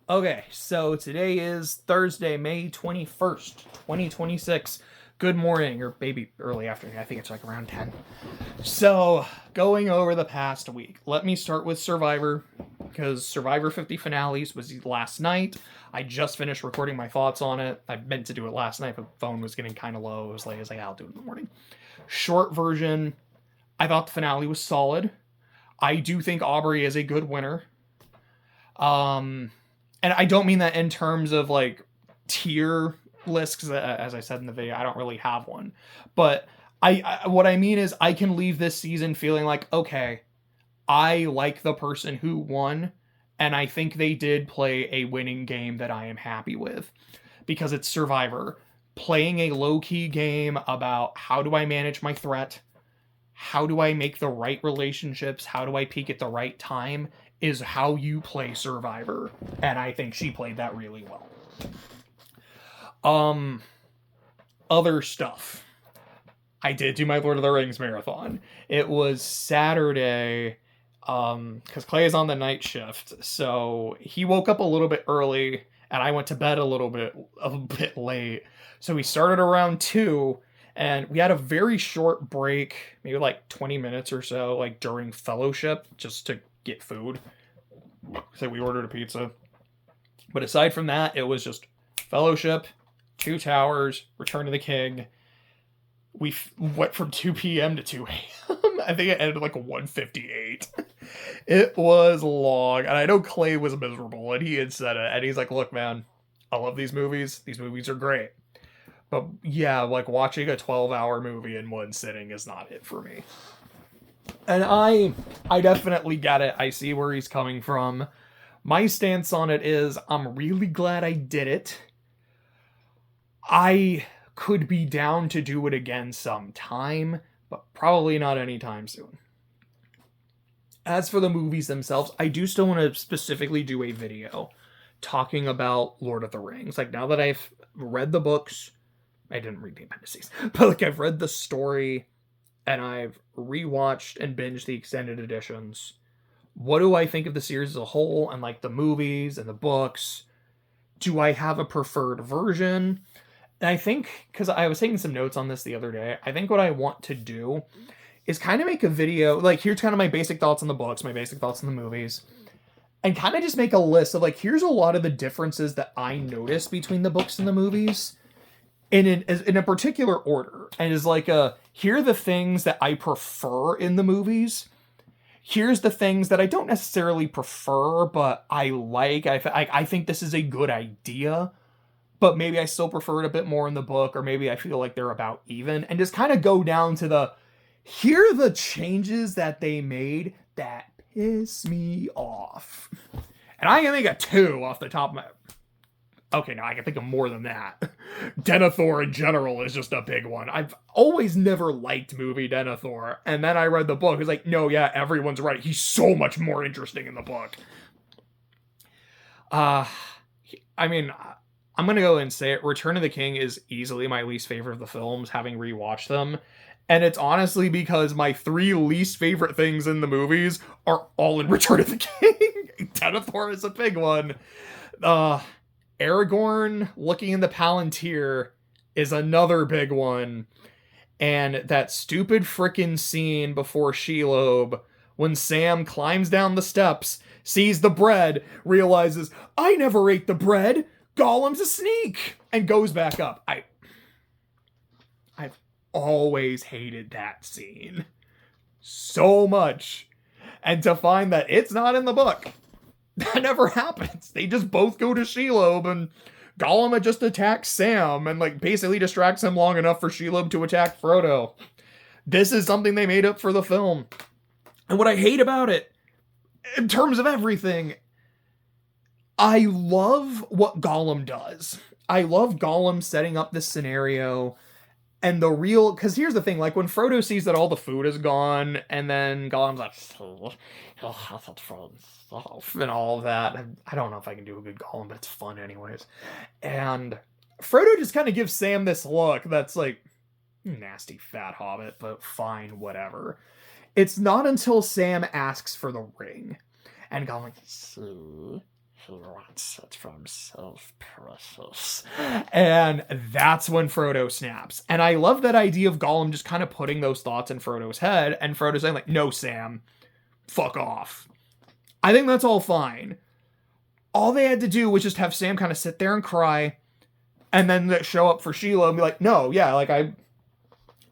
Okay, so today is Thursday, May 21st, 2026. Good morning, or maybe early afternoon. I think it's like around 10. So, going over the past week, let me start with Survivor, because Survivor 50 finales was last night. I just finished recording my thoughts on it. I meant to do it last night, but the phone was getting kind of low. It was like, I'll do it in the morning. Short version, I thought the finale was solid. I do think Aubrey is a good winner. Um, and I don't mean that in terms of like tier lists, because as I said in the video, I don't really have one. But what I mean is I can leave this season feeling like, okay, I like the person who won, and I think they did play a winning game that I am happy with, because it's Survivor. Playing a low key game about how do I manage my threat, how do I make the right relationships, how do I peak at the right time, is how you play Survivor. And I think she played that really well. Other stuff. I did do my Lord of the Rings marathon. It was Saturday, because Clay is on the night shift, so he woke up a little bit early, and I went to bed a little bit late. So we started around 2, and we had a very short break, maybe like 20 minutes or so, like during fellowship, just to get food. So we ordered a pizza. But aside from that, it was just fellowship, Two Towers, Return of the King. We went from 2 p.m. to 2 a.m. I think it ended like 1:58. It was long, and I know Clay was miserable, and he had said it, and he's like, look, man, I love these movies. These movies are great. But yeah, like watching a 12-hour movie in one sitting is not it for me. And I definitely get it. I see where he's coming from. My stance on it is I'm really glad I did it. I could be down to do it again sometime, but probably not anytime soon. As for the movies themselves, I do still want to specifically do a video talking about Lord of the Rings. Like, now that I've read the books, I didn't read the appendices, but like I've read the story and I've rewatched and binged the extended editions. What do I think of the series as a whole, and like the movies and the books? Do I have a preferred version? And I think, because I was taking some notes on this the other day, I think what I want to do is kind of make a video, like, here's kind of my basic thoughts on the books, my basic thoughts on the movies, and kind of just make a list of, like, here's a lot of the differences that I notice between the books and the movies in a particular order. And is like, here are the things that I prefer in the movies. Here's the things that I don't necessarily prefer, but I like. I think this is a good idea, but maybe I still prefer it a bit more in the book, or maybe I feel like they're about even, and just kind of go down to here are the changes that they made that piss me off. And I can think of 2 off the top of my... Okay, now I can think of more than that. Denethor in general is just a big one. I've always never liked movie Denethor, and then I read the book. It's like, no, yeah, everyone's right. He's so much more interesting in the book. I mean, I'm gonna go and say it. Return of the King is easily my least favorite of the films, having rewatched them. And it's honestly because my 3 least favorite things in the movies are all in Return of the King. Denethor is a big one. Aragorn looking in the Palantir is another big one. And that stupid frickin' scene before Shelob, when Sam climbs down the steps, sees the bread, realizes, I never ate the bread, Gollum's a sneak, and goes back up. I've always hated that scene so much. And to find that it's not in the book, that never happens. They just both go to Shelob, and Gollum just attacks Sam and like basically distracts him long enough for Shelob to attack Frodo. This is something they made up for the film. And what I hate about it, in terms of everything, I love what Gollum does. I love Gollum setting up this scenario. And the real, because here's the thing, like when Frodo sees that all the food is gone, and then Gollum's like, and all of that. I don't know if I can do a good Gollum, but it's fun anyways. And Frodo just kind of gives Sam this look that's like, nasty fat hobbit, but fine, whatever. It's not until Sam asks for the ring, and Gollum's like, he wants it for himself, precious. And that's when Frodo snaps. And I love that idea of Gollum just kind of putting those thoughts in Frodo's head, and Frodo saying, like, no, Sam, fuck off. I think that's all fine. All they had to do was just have Sam kind of sit there and cry, and then show up for Sheila and be like, no, yeah, like,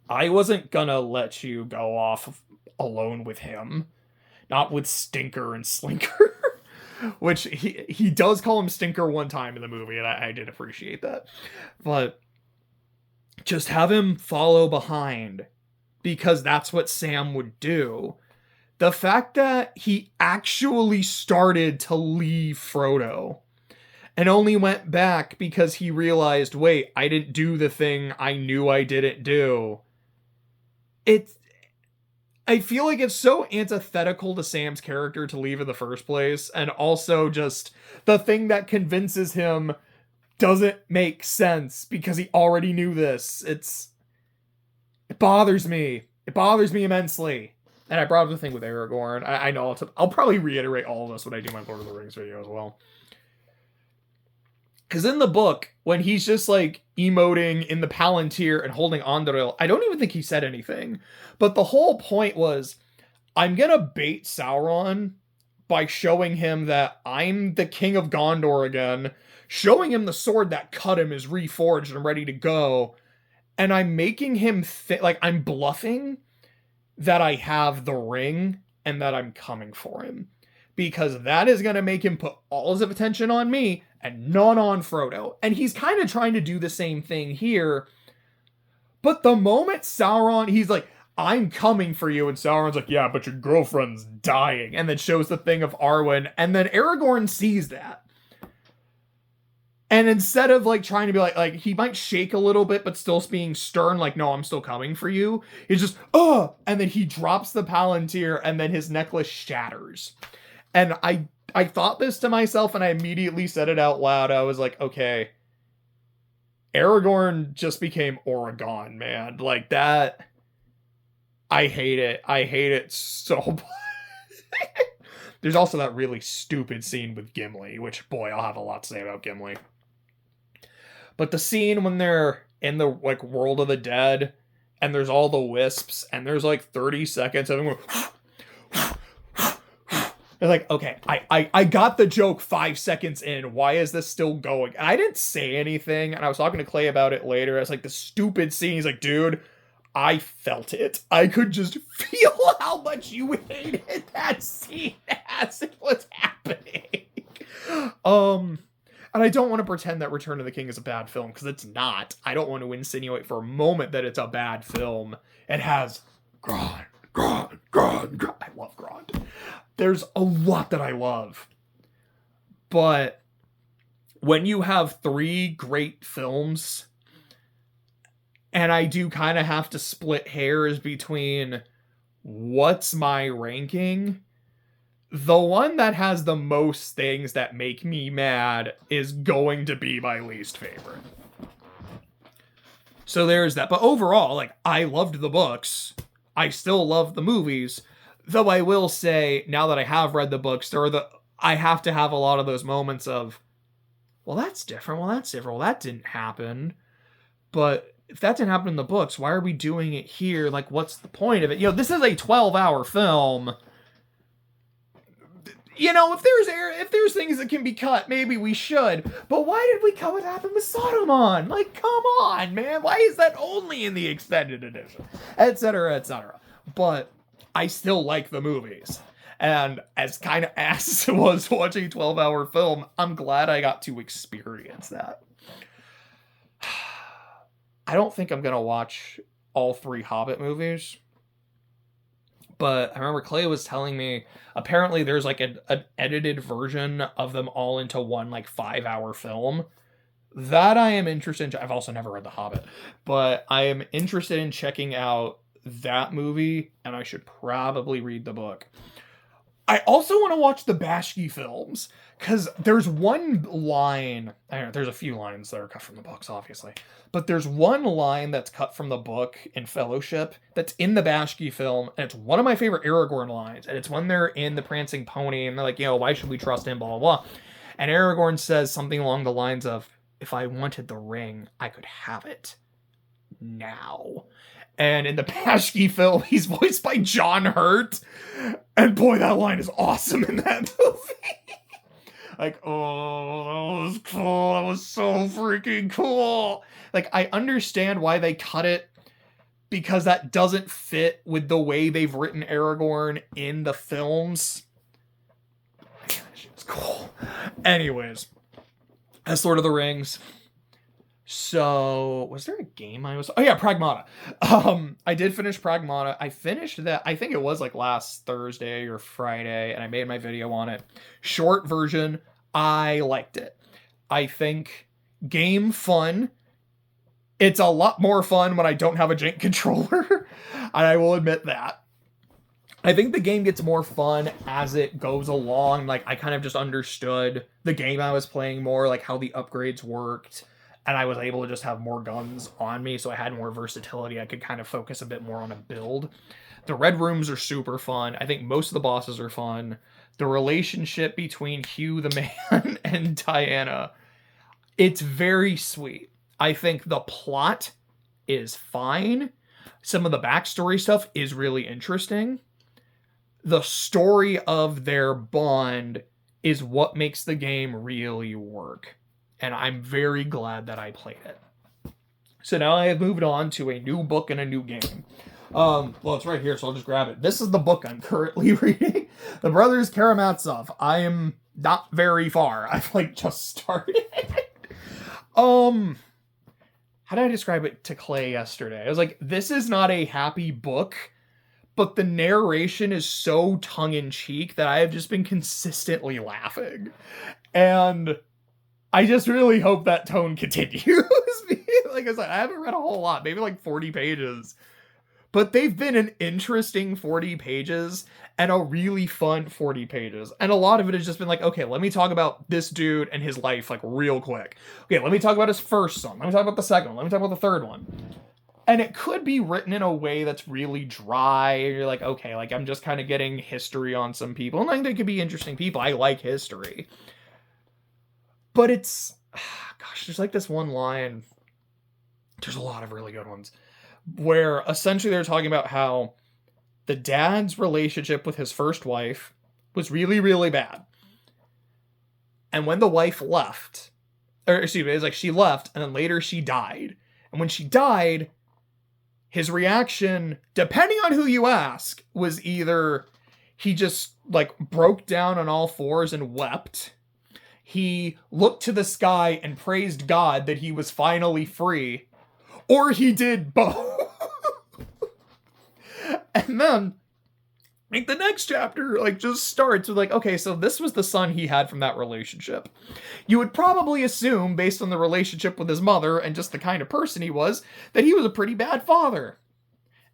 I wasn't gonna let you go off alone with him. Not with Stinker and Slinker. Which he does call him Stinker one time in the movie, and I did appreciate that. But just have him follow behind, because that's what Sam would do. The fact that he actually started to leave Frodo and only went back because he realized, wait, I didn't do the thing I knew I didn't do. I feel like it's so antithetical to Sam's character to leave in the first place, and also just the thing that convinces him doesn't make sense because he already knew this. It bothers me. It bothers me immensely. And I brought up the thing with Aragorn. I know I'll probably reiterate all of this when I do my Lord of the Rings video as well. Because in the book, when he's just like emoting in the Palantir and holding Anduril, I don't even think he said anything. But the whole point was, I'm going to bait Sauron by showing him that I'm the king of Gondor again, showing him the sword that cut him is reforged and ready to go, and I'm making him like I'm bluffing that I have the ring and that I'm coming for him. Because that is going to make him put all his attention on me and not on Frodo. And he's kind of trying to do the same thing here. But the moment Sauron, he's like, I'm coming for you. And Sauron's like, yeah, but your girlfriend's dying. And then shows the thing of Arwen. And then Aragorn sees that. And instead of like trying to be like he might shake a little bit, but still being stern, like, no, I'm still coming for you. He's just, oh, and then he drops the Palantir and then his necklace shatters. And I thought this to myself and I immediately said it out loud. I was like, okay, Aragorn just became Oregon, man. Like that. I hate it. I hate it so much. There's also that really stupid scene with Gimli, which, boy, I'll have a lot to say about Gimli. But the scene when they're in the like world of the dead and there's all the wisps and there's like 30 seconds of them going, it's like, okay, I got the joke 5 seconds in. Why is this still going? And I didn't say anything. And I was talking to Clay about it later. It's like the stupid scene. He's like, dude, I felt it. I could just feel how much you hated that scene as it was happening. And I don't want to pretend that Return of the King is a bad film, because it's not. I don't want to insinuate for a moment that it's a bad film. It has Grond. I love Grond. There's a lot that I love. But when you have 3 great films, and I do kind of have to split hairs between what's my ranking, the one that has the most things that make me mad is going to be my least favorite. So there's that. But overall, like, I loved the books. I still love the movies. Though I will say, now that I have read the books, I have to have a lot of those moments of, well, that's different. Well, that's different. Well, that didn't happen. But if that didn't happen in the books, why are we doing it here? Like, what's the point of it? You know, this is a 12-hour film. You know, if there's things that can be cut, maybe we should. But why did we cut what happened with Saruman? Like, come on, man. Why is that only in the extended edition? Etc., etc. But I still like the movies. And as kind of ass it was watching a 12-hour film, I'm glad I got to experience that. I don't think I'm going to watch all 3 Hobbit movies. But I remember Clay was telling me, apparently there's like an edited version of them all into one like 5-hour film. That I am interested in. I've also never read The Hobbit. But I am interested in checking out that movie, and I should probably read the book. I also want to watch the Bashki films, because there's one line, I don't know, there's a few lines that are cut from the books, obviously, but there's one line that's cut from the book in Fellowship that's in the Bashki film, and it's one of my favorite Aragorn lines, and it's when they're in the Prancing Pony, and they're like, you know, why should we trust him, blah, blah, blah. And Aragorn says something along the lines of, if I wanted the ring, I could have it now. And in the Paschke film, he's voiced by John Hurt. And boy, that line is awesome in that movie. Like, oh, that was cool. That was so freaking cool. Like, I understand why they cut it, because that doesn't fit with the way they've written Aragorn in the films. Man, that shit was cool. Anyways, that's Lord of the Rings. So, was there a game I was... Oh yeah, Pragmata. I did finish Pragmata. I finished that, I think it was like last Thursday or Friday, and I made my video on it. Short version, I liked it. I think game fun. It's a lot more fun when I don't have a jank controller, and I will admit that. I think the game gets more fun as it goes along. Like, I kind of just understood the game I was playing more, like how the upgrades worked, and I was able to just have more guns on me, so I had more versatility. I could kind of focus a bit more on a build. The red rooms are super fun. I think most of the bosses are fun. The relationship between Hugh the man and Diana, it's very sweet. I think the plot is fine. Some of the backstory stuff is really interesting. The story of their bond is what makes the game really work. And I'm very glad that I played it. So now I have moved on to a new book and a new game. Well, it's right here, so I'll just grab it. This is the book I'm currently reading. The Brothers Karamazov. I am not very far. I've just started. How did I describe it to Clay yesterday? I was like, this is not a happy book, but the narration is so tongue-in-cheek that I have just been consistently laughing. And I just really hope that tone continues. Like I said, I haven't read a whole lot, maybe like 40 pages. But they've been an interesting 40 pages and a really fun 40 pages. And a lot of it has just been like, okay, let me talk about this dude and his life like real quick. Okay, let me talk about his first son. Let me talk about the second one. Let me talk about the third one. And it could be written in a way that's really dry. And you're like, okay, like I'm just kind of getting history on some people. And I think they could be interesting people. I like history. But it's, gosh, there's like this one line. There's a lot of really good ones. Where essentially they're talking about how the dad's relationship with his first wife was really, really bad. And when the wife left, or excuse me, it's like she left and then later she died. And when she died, his reaction, depending on who you ask, was either he just like broke down on all fours and wept. He looked to the sky and praised God that he was finally free. Or he did both. And then, like, the next chapter, like, just starts with, like, okay, so this was the son he had from that relationship. You would probably assume, based on the relationship with his mother and just the kind of person he was, that he was a pretty bad father.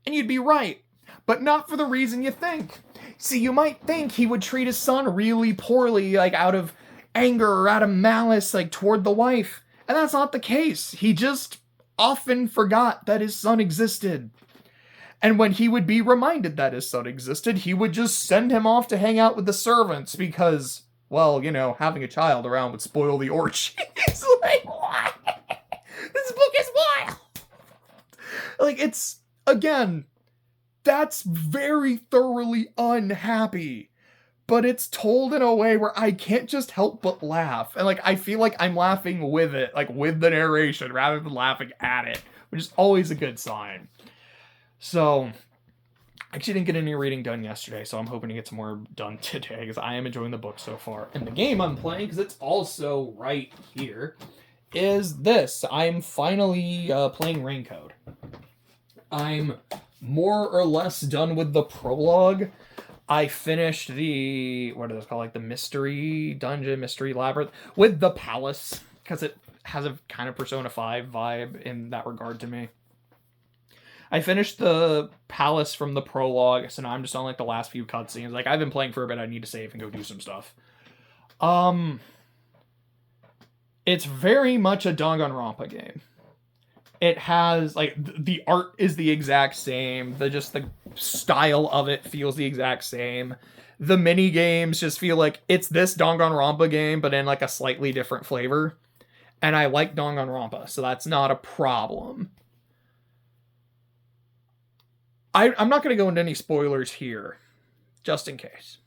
And you'd be right. But not for the reason you think. See, you might think he would treat his son really poorly, like, out of anger or out of malice, like, toward the wife. And that's not the case. He just often forgot that his son existed. And when he would be reminded that his son existed, he would just send him off to hang out with the servants because, well, you know, having a child around would spoil the orgy. It's like, what? This book is wild. Like, it's, again, that's very thoroughly unhappy. But it's told in a way where I can't just help but laugh. And, like, I feel like I'm laughing with it, like, with the narration, rather than laughing at it, which is always a good sign. So, I actually didn't get any reading done yesterday, so I'm hoping to get some more done today, because I am enjoying the book so far. And the game I'm playing, because it's also right here, is this. I'm finally playing Raincode. I'm more or less done with the prologue. I finished the, what is it called, like the mystery dungeon, mystery labyrinth, with the palace, because it has a kind of Persona 5 vibe in that regard to me. I finished the palace from the prologue, so now I'm just on like the last few cutscenes. Like, I've been playing for a bit, I need to save and go do some stuff. It's very much a Danganronpa game. It has, like, the art is the exact same. The style of it feels the exact same. The mini games just feel like it's this Danganronpa game, but in like a slightly different flavor. And I like Danganronpa, so that's not a problem. I'm not going to go into any spoilers here, just in case.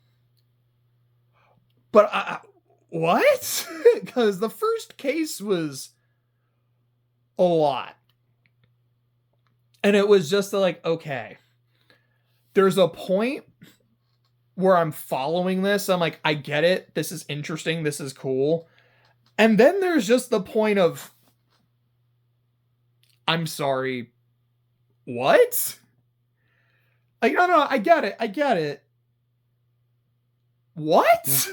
But what? Because the first case was a lot. And it was just like, okay, there's a point where I'm following this. I'm like, I get it. This is interesting. This is cool. And then there's just the point of, I'm sorry, what? Like, no, I get it. I get it. What?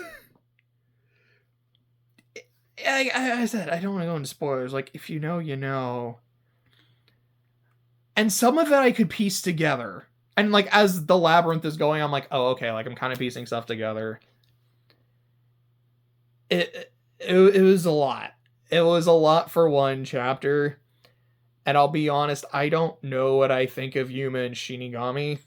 I said, I don't want to go into spoilers. Like, if you know, you know. And some of it I could piece together. And, like, as the labyrinth is going, I'm like, oh, okay, like, I'm kind of piecing stuff together. It was a lot. It was a lot for one chapter. And I'll be honest, I don't know what I think of Yuma and Shinigami.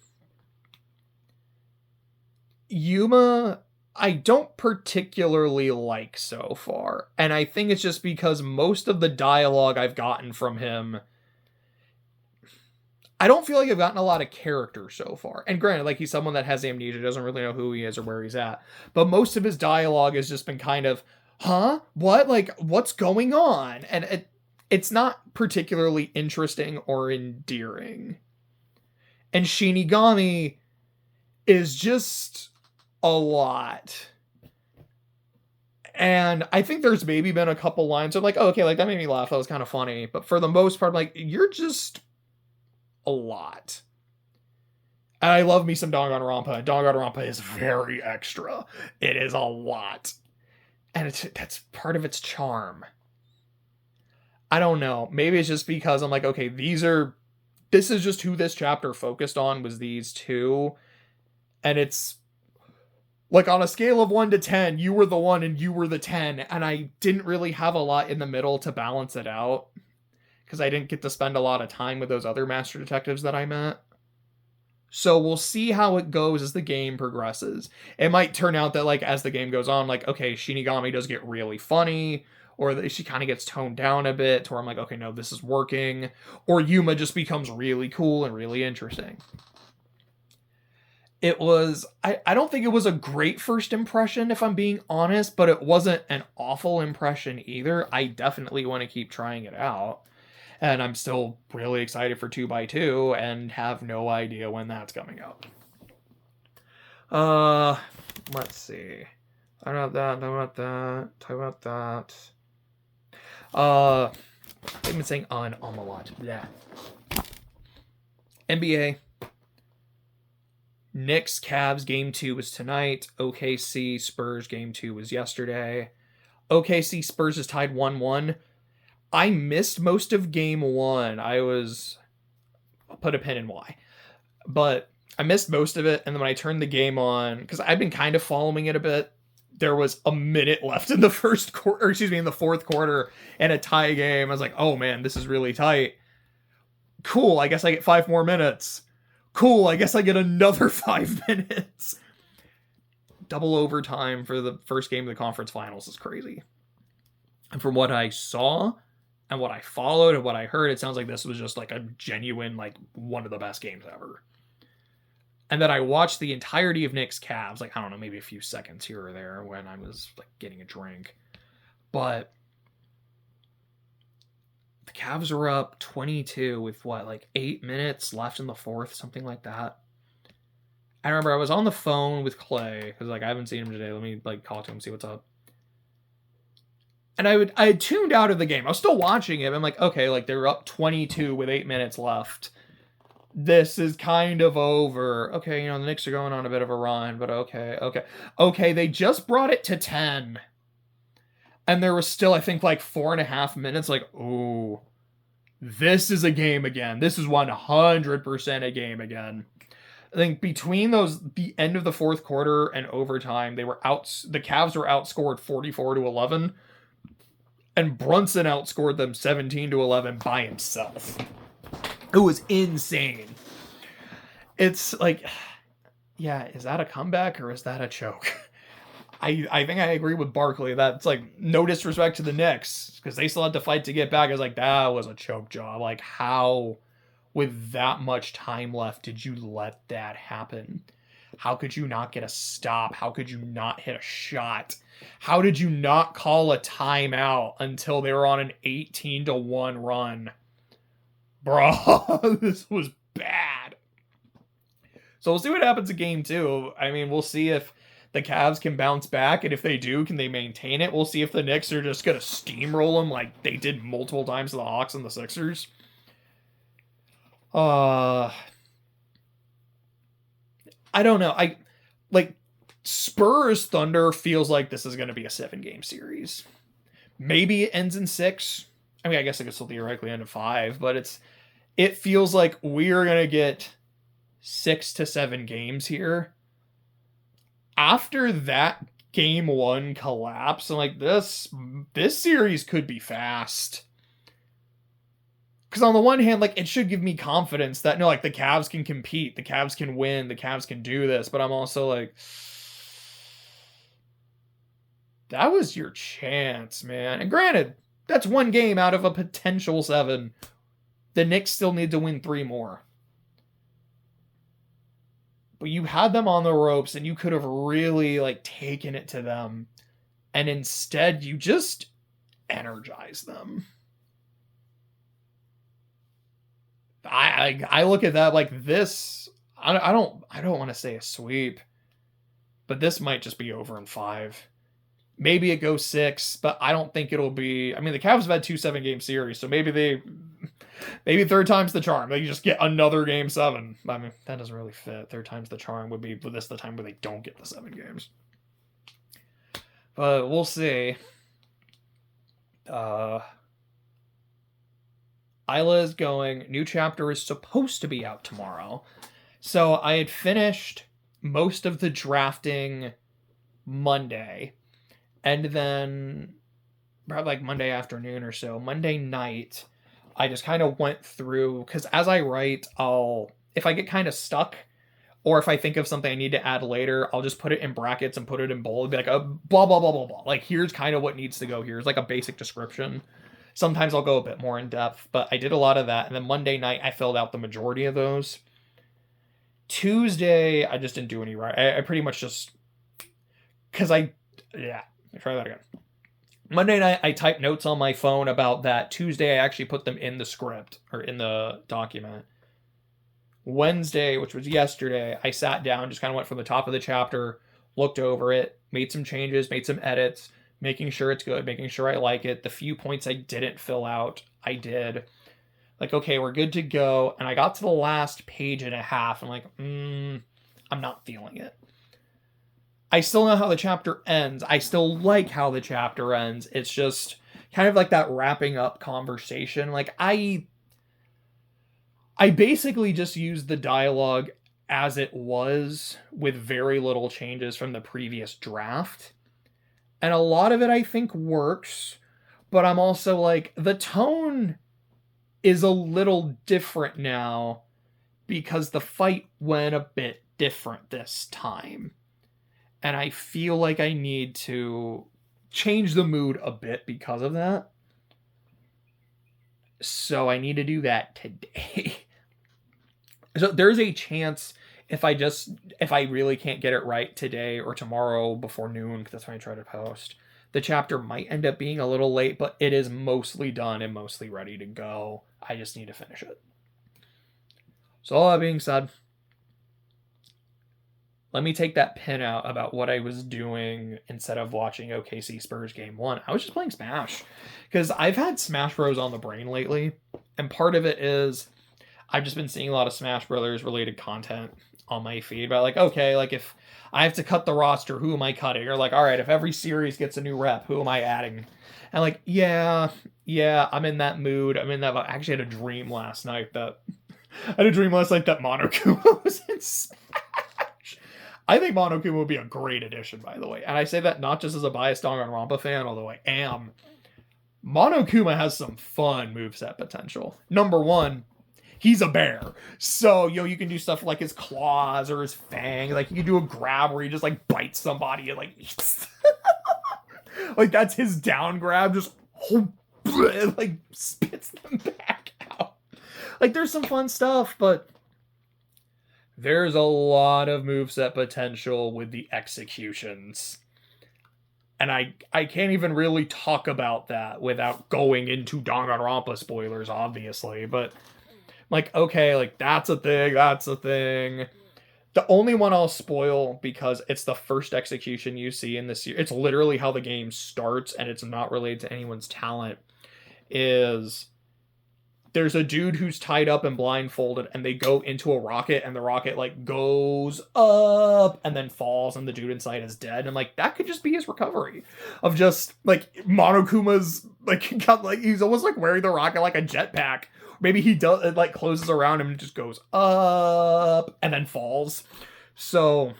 Yuma, I don't particularly like so far. And I think it's just because most of the dialogue I've gotten from him, I don't feel like I've gotten a lot of character so far. And granted, like, he's someone that has amnesia, doesn't really know who he is or where he's at. But most of his dialogue has just been kind of, huh? What? Like, what's going on? And it's not particularly interesting or endearing. And Shinigami is just a lot. And I think there's maybe been a couple lines of like, oh, okay, like, that made me laugh. That was kind of funny. But for the most part, like, you're just a lot. And I love me some Danganronpa. Danganronpa is very extra. It is a lot. And that's part of its charm. I don't know. Maybe it's just because I'm like, okay, this is just who this chapter focused on, was these two. And it's like, on a scale of 1 to 10, you were the 1 and you were the 10. And I didn't really have a lot in the middle to balance it out, because I didn't get to spend a lot of time with those other master detectives that I met. So we'll see how it goes as the game progresses. It might turn out that, like, as the game goes on, like, okay, Shinigami does get really funny, or that she kind of gets toned down a bit, to where I'm like, okay, no, this is working. Or Yuma just becomes really cool and really interesting. It was, I don't think it was a great first impression, if I'm being honest, but it wasn't an awful impression either. I definitely want to keep trying it out. And I'm still really excited for 2x2 and have no idea when that's coming out. Let's see. Talk about that. I've been saying on a lot. Yeah. NBA. Knicks Cavs game 2 was tonight. OKC Spurs game 2 was yesterday. OKC Spurs is tied 1-1. I missed most of game 1. I'll put a pin in why. But I missed most of it, and then when I turned the game on, because I've been kind of following it a bit, there was a minute left in the fourth quarter, and a tie game. I was like, oh man, this is really tight. Cool, I guess I get 5 more minutes. Cool, I guess I get another 5 minutes. Double overtime for the first game of the conference finals is crazy. And from what I saw, and what I followed, and what I heard, it sounds like this was just like a genuine, like, one of the best games ever. And then I watched the entirety of Knicks Cavs, like, I don't know, maybe a few seconds here or there when I was, like, getting a drink. But the Cavs were up 22 with, 8 minutes left in the fourth, something like that. I remember I was on the phone with Clay, because, I haven't seen him today. Let me, call to him, see what's up. And I had tuned out of the game. I was still watching it. I'm like, okay, they're up 22 with 8 minutes left. This is kind of over. Okay, the Knicks are going on a bit of a run, but okay. Okay, they just brought it to 10. And there was still, I think, 4.5 minutes. Ooh, this is a game again. This is 100% a game again. I think between the end of the fourth quarter and overtime, the Cavs were outscored 44-11. And Brunson outscored them 17-11 by himself. It was insane. It's yeah, is that a comeback or is that a choke? I think I agree with Barkley. That's like no disrespect to the Knicks because they still had to fight to get back. I was like, that was a choke job. Like, how, with that much time left, did you let that happen? How could you not get a stop? How could you not hit a shot? How did you not call a timeout until they were on an 18-1 run? Bro, this was bad. So we'll see what happens in game 2. I mean, we'll see if the Cavs can bounce back, and if they do, can they maintain it? We'll see if the Knicks are just going to steamroll them like they did multiple times to the Hawks and the Sixers. I don't know. Spurs Thunder feels like this is going to be a 7-game series. Maybe it ends in 6. I mean, I guess it could still theoretically end in 5, but it feels like we're going to get 6 to 7 games here. After that game 1 collapse, I'm like, this series could be fast. Because on the one hand, like, it should give me confidence that, no, like, the Cavs can compete, the Cavs can win, the Cavs can do this, but I'm also like, that was your chance, man. And granted, that's 1 game out of a potential 7. The Knicks still need to win 3 more. But you had them on the ropes, and you could have really, like, taken it to them. And instead, you just energized them. I look at that like this. I don't want to say a sweep, but this might just be over in 5. Maybe it goes 6, but I don't think it'll be. I mean, the Cavs have had 2 7-game series, so maybe third time's the charm. They just get another game 7. I mean, that doesn't really fit. Third time's the charm would be this the time where they don't get the 7 games. But we'll see. Isla is going. New chapter is supposed to be out tomorrow. So I had finished most of the drafting Monday. And then probably like Monday afternoon or so, Monday night, I just kind of went through, because as I write, if I get kind of stuck, or if I think of something I need to add later, I'll just put it in brackets and put it in bold, be like, blah, blah, blah, blah, blah. Like, here's kind of what needs to go here. It's like a basic description. Sometimes I'll go a bit more in depth, but I did a lot of that. And then Monday night, I filled out the majority of those. Tuesday, I just didn't do any right. I pretty much just, because try that again. Monday night, I typed notes on my phone about that. Tuesday, I actually put them in the script, or in the document. Wednesday, which was yesterday, I sat down, just kind of went from the top of the chapter, looked over it, made some changes, made some edits, making sure it's good, making sure I like it. The few points I didn't fill out, I did. Like, okay, we're good to go. And I got to the last page and a half. I'm like, I'm not feeling it. I still know how the chapter ends. I still like how the chapter ends. It's just kind of like that wrapping up conversation. Like, I basically just used the dialogue as it was with very little changes from the previous draft. And a lot of it, I think, works. But I'm also like, the tone is a little different now because the fight went a bit different this time. And I feel like I need to change the mood a bit because of that. So I need to do that today. So there's a chance if I really can't get it right today or tomorrow before noon, because that's when I try to post, the chapter might end up being a little late, but it is mostly done and mostly ready to go. I just need to finish it. So all that being said, let me take that pin out about what I was doing instead of watching OKC Spurs game 1. I was just playing Smash, because I've had Smash Bros on the brain lately, and part of it is I've just been seeing a lot of Smash Brothers related content on my feed. But like, okay, like if I have to cut the roster, who am I cutting? Or like, all right, if every series gets a new rep, who am I adding? And like, yeah, I'm in that mood. I'm in that. I actually had a dream last night that Monokuma was in Smash. I think Monokuma would be a great addition, by the way. And I say that not just as a biased Danganronpa fan, although I am. Monokuma has some fun moveset potential. Number one, he's a bear. So, you can do stuff like his claws or his fang. Like, you can do a grab where he just, like, bites somebody and, like, eats. Like, that's his down grab. Just, like, spits them back out. Like, there's some fun stuff, but there's a lot of moveset potential with the executions. And I can't even really talk about that without going into Danganronpa spoilers, obviously. But, like, okay, like, that's a thing. The only one I'll spoil, because it's the first execution you see in this. It's literally how the game starts, and it's not related to anyone's talent, is there's a dude who's tied up and blindfolded, and they go into a rocket, and the rocket, like, goes up and then falls, and the dude inside is dead. And, like, that could just be his recovery of just, like, Monokuma's, like, he's almost, like, wearing the rocket like a jetpack. Maybe he does, it, like, closes around him and just goes up and then falls. So,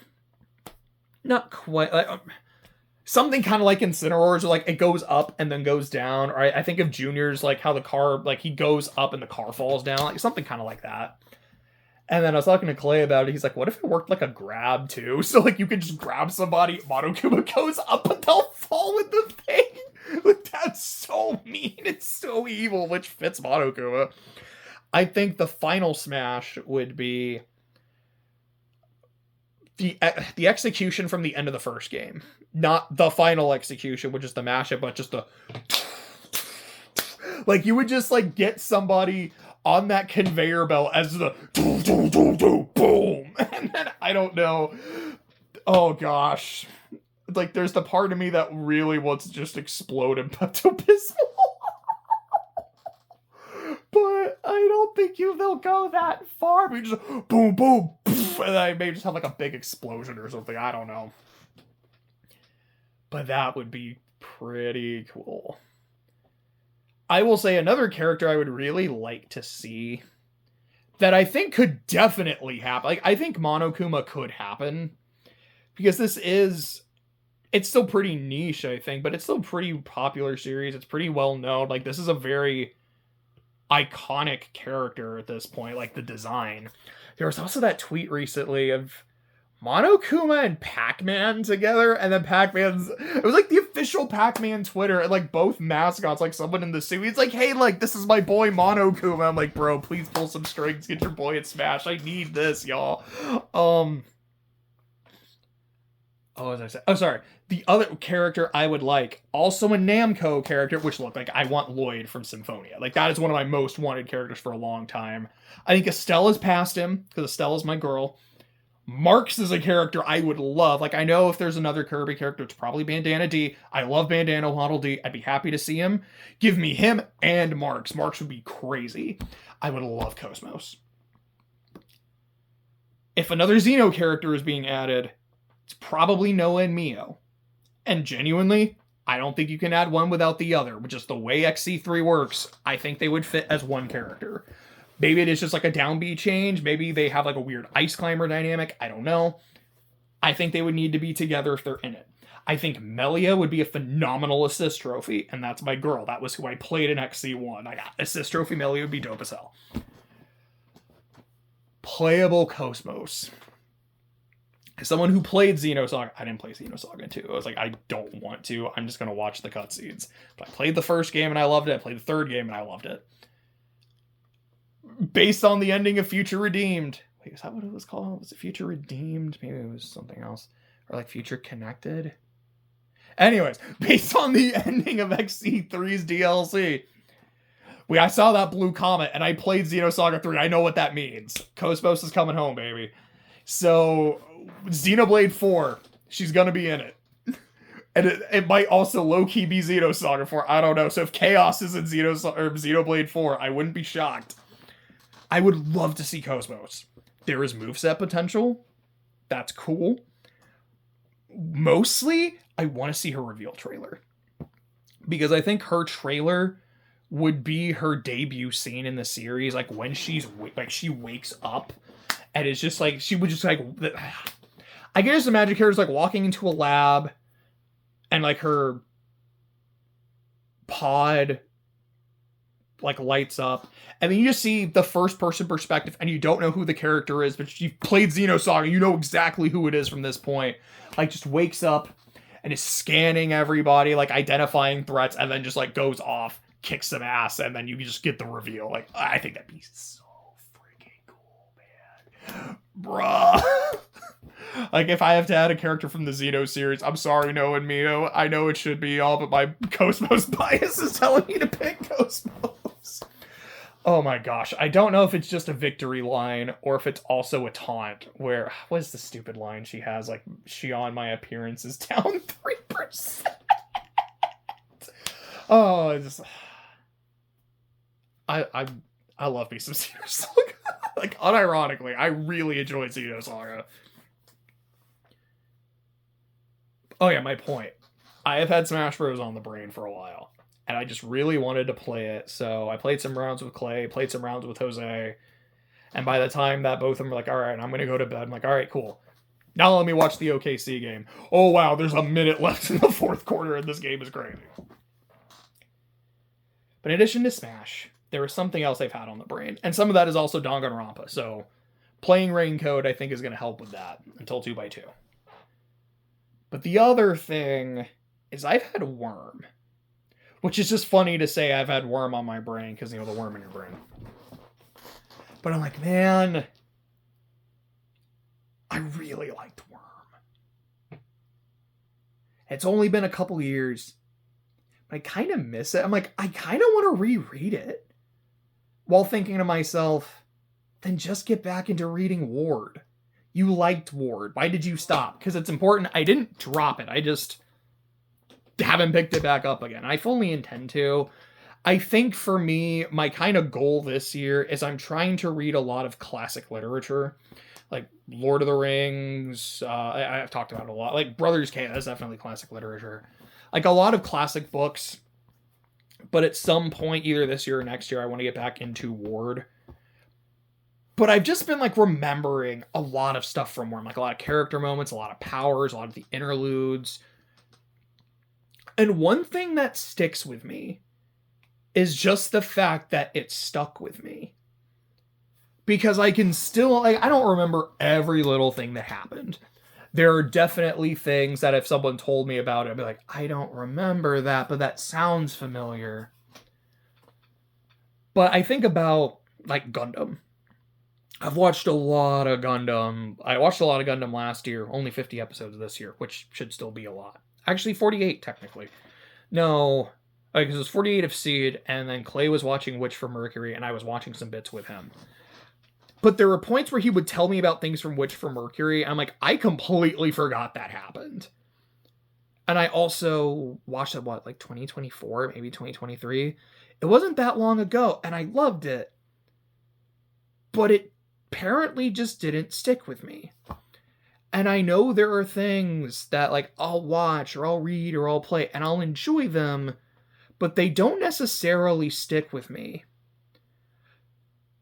not quite, like, something kind of like Incineroar's, like, it goes up and then goes down. Or I think of Junior's, like, how the car, like, he goes up and the car falls down. Like, something kind of like that. And then I was talking to Clay about it. He's like, what if it worked like a grab, too? So, like, you could just grab somebody, Monokuma goes up and they'll fall with the thing. Like, that's so mean. It's so evil, which fits Monokuma. I think the final smash would be the execution from the end of the first game. Not the final execution, which is the mashup, but just the... Like, you would just, like, get somebody on that conveyor belt as the... Boom! And then, I don't know... Oh, gosh. Like, there's the part of me that really wants to just explode in Pepto-Bismol. But I don't think they'll go that far. We just boom, boom, poof, and I may just have like a big explosion or something. I don't know. But that would be pretty cool. I will say another character I would really like to see that I think could definitely happen. Like, I think Monokuma could happen. Because it's still pretty niche, I think, but it's still a pretty popular series. It's pretty well known. Like, this is a very iconic character at this point, like the design. There was also that tweet recently of Monokuma and Pac-Man together, and then it was like the official Pac-Man Twitter, and like both mascots, like someone in the suit, it's like, hey, like, this is my boy Monokuma. I'm like, bro, please pull some strings, get your boy in Smash. I need this, y'all. Oh, as I said, sorry. The other character I would like, also a Namco character, which, look, like, I want Lloyd from Symphonia. Like, that is one of my most wanted characters for a long time. I think Estella's past him, because Estella's my girl. Marks is a character I would love. Like, I know if there's another Kirby character, it's probably Bandana D. I love Bandana Waddle D. I'd be happy to see him. Give me him and Marks. Marks would be crazy. I would love Cosmos. If another Xeno character is being added, it's probably Noah and Mio. And genuinely, I don't think you can add one without the other. Just the way XC3 works, I think they would fit as one character. Maybe it is just like a down B change. Maybe they have like a weird ice climber dynamic. I don't know. I think they would need to be together if they're in it. I think Melia would be a phenomenal assist trophy, and that's my girl. That was who I played in XC1. I got assist trophy. Melia would be dope as hell. Playable Cosmos. As someone who played Xenosaga, I didn't play Xenosaga 2. I was like, I don't want to. I'm just going to watch the cutscenes. But I played the first game and I loved it. I played the third game and I loved it. Based on the ending of Future Redeemed. Wait, is that what it was called? Was it Future Redeemed? Maybe it was something else. Or like Future Connected? Anyways, based on the ending of XC3's DLC, I saw that blue comet and I played Xenosaga 3. I know what that means. Cosmos is coming home, baby. So, Xenoblade 4, she's gonna be in it. And it might also low-key be Xenosaga 4, I don't know. So if Chaos is in Xenoblade 4, I wouldn't be shocked. I would love to see Cosmos. There is moveset potential. That's cool. Mostly, I want to see her reveal trailer. Because I think her trailer would be her debut scene in the series, like when she wakes up. And it's just like, she would just like, I can just imagine characters like walking into a lab and like her pod like lights up, and then you just see the first person perspective, and you don't know who the character is, but you've played Xenosaga, you know exactly who it is from this point. Like, just wakes up and is scanning everybody, like identifying threats, and then just like goes off, kicks some ass, and then you just get the reveal. Like, I think that'd be so freaking cool, man. Bruh. Like, if I have to add a character from the Xeno series, I'm sorry, no and Mio. I know it should be all, but my Cosmos bias is telling me to pick Cosmos. Oh my gosh. I don't know if it's just a victory line or if it's also a taunt where, what is the stupid line she has? Like, Shion, my appearance is down 3%. Oh, it's just... I love me some Xenosaga. Like, unironically, I really enjoyed Xenosaga. Oh yeah, my point. I have had Smash Bros. On the brain for a while, and I just really wanted to play it, so I played some rounds with Clay, played some rounds with Jose, and by the time that both of them were like, alright, I'm gonna go to bed, I'm like, alright, cool. Now let me watch the OKC game. Oh wow, there's a minute left in the fourth quarter, and this game is crazy. But in addition to Smash, there was something else I've had on the brain, and some of that is also Danganronpa, so playing Raincoat I think is going to help with that until 2x2. But the other thing is I've had Worm, which is just funny to say I've had Worm on my brain because, you know, the worm in your brain. But I'm like, man, I really liked Worm. It's only been a couple years, but I kind of miss it. I'm like, I kind of want to reread it while thinking to myself, then just get back into reading Ward. You liked Ward. Why did you stop? Because it's important. I didn't drop it. I just haven't picked it back up again. I fully intend to. I think for me, my kind of goal this year is I'm trying to read a lot of classic literature. Like Lord of the Rings. I've talked about it a lot. Like Brothers K, that's definitely classic literature. Like a lot of classic books. But at some point, either this year or next year, I want to get back into Ward. But I've just been like remembering a lot of stuff from Worm, like a lot of character moments, a lot of powers, a lot of the interludes. And one thing that sticks with me is just the fact that it stuck with me. Because I can still, like, I don't remember every little thing that happened. There are definitely things that if someone told me about it, I'd be like, I don't remember that, but that sounds familiar. But I think about, like, Gundam. I've watched a lot of Gundam. I watched a lot of Gundam last year. Only 50 episodes this year, which should still be a lot. Actually, 48, technically. No, because it was 48 of Seed, and then Clay was watching Witch from Mercury, and I was watching some bits with him. But there were points where he would tell me about things from Witch from Mercury, and I'm like, I completely forgot that happened. And I also watched it, like 2024, maybe 2023? It wasn't that long ago, and I loved it. But it apparently just didn't stick with me. And I know there are things that like I'll watch or I'll read or I'll play and I'll enjoy them, but they don't necessarily stick with me.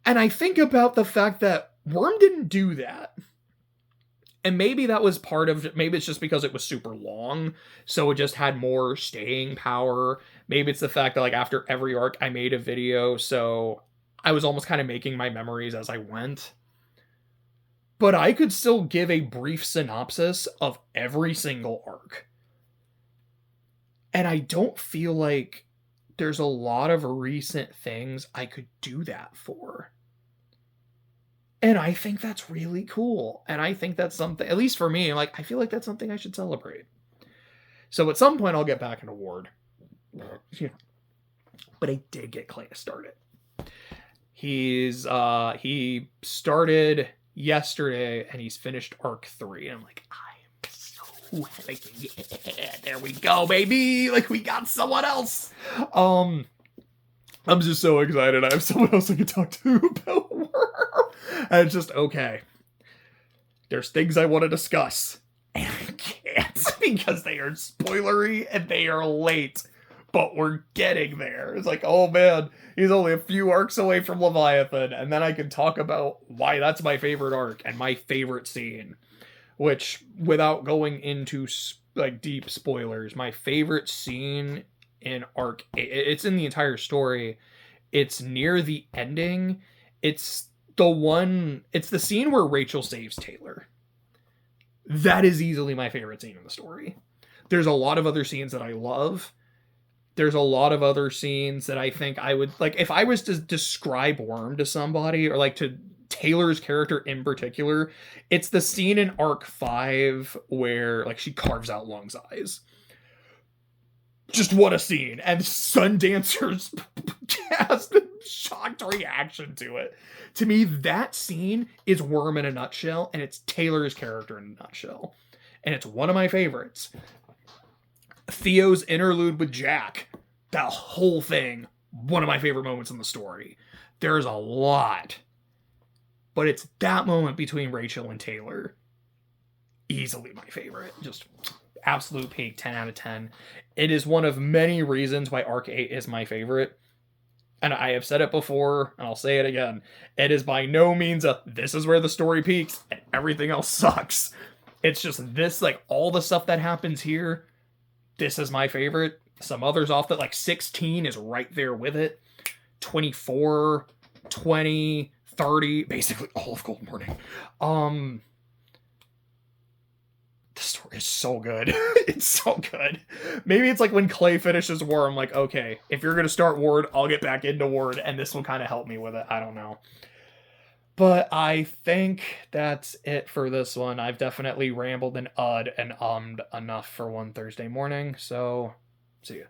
And I think about the fact that Worm didn't do that. And maybe that was part of it. Maybe it's just because it was super long, so it just had more staying power. Maybe it's the fact that like after every arc I made a video, so I was almost kind of making my memories as I went. But I could still give a brief synopsis of every single arc. And I don't feel like there's a lot of recent things I could do that for. And I think that's really cool. And I think that's something, at least for me, like I feel like that's something I should celebrate. So at some point I'll get back in Ward. But I did get Clay to start it. He started yesterday and he's finished arc 3. And I'm like, I'm so happy. Yeah, there we go, baby. Like we got someone else. I'm just so excited. I have someone else I can talk to about Worm. And it's just, okay. There's things I want to discuss. And I can't because they are spoilery and they are late. But we're getting there. It's like, oh man, he's only a few arcs away from Leviathan. And then I can talk about why that's my favorite arc and my favorite scene. Which, without going into like deep spoilers, my favorite scene in arc 8, it's in the entire story, It's near the ending. It's it's the scene where Rachel saves Taylor. That is easily my favorite scene in the story. There's a lot of other scenes that I love. There's a lot of other scenes that I think I would like if I was to describe Worm to somebody, or like to Taylor's character in particular. It's the scene in arc 5 where like she carves out Lung's eyes. Just what a scene. And Sundancer's cast a shocked reaction to it. To me, that scene is Worm in a nutshell, and it's Taylor's character in a nutshell. And it's one of my favorites. Theo's interlude with Jack. That whole thing, one of my favorite moments in the story. There's a lot. But it's that moment between Rachel and Taylor. Easily my favorite. Just absolute peak, 10 out of 10. It is one of many reasons why Arc 8 is my favorite. And I have said it before, and I'll say it again. It is by no means this is where the story peaks, and everything else sucks. It's just this, like, all the stuff that happens here, this is my favorite. Some others off that, like, 16 is right there with it. 24, 20, 30, basically all of Gold Morning. The story is so good. It's so good. Maybe it's like when Clay finishes War, I'm like, okay, if you're going to start Ward, I'll get back into Ward, and this will kind of help me with it. I don't know. But I think that's it for this one. I've definitely rambled and ummed enough for one Thursday morning, so see ya.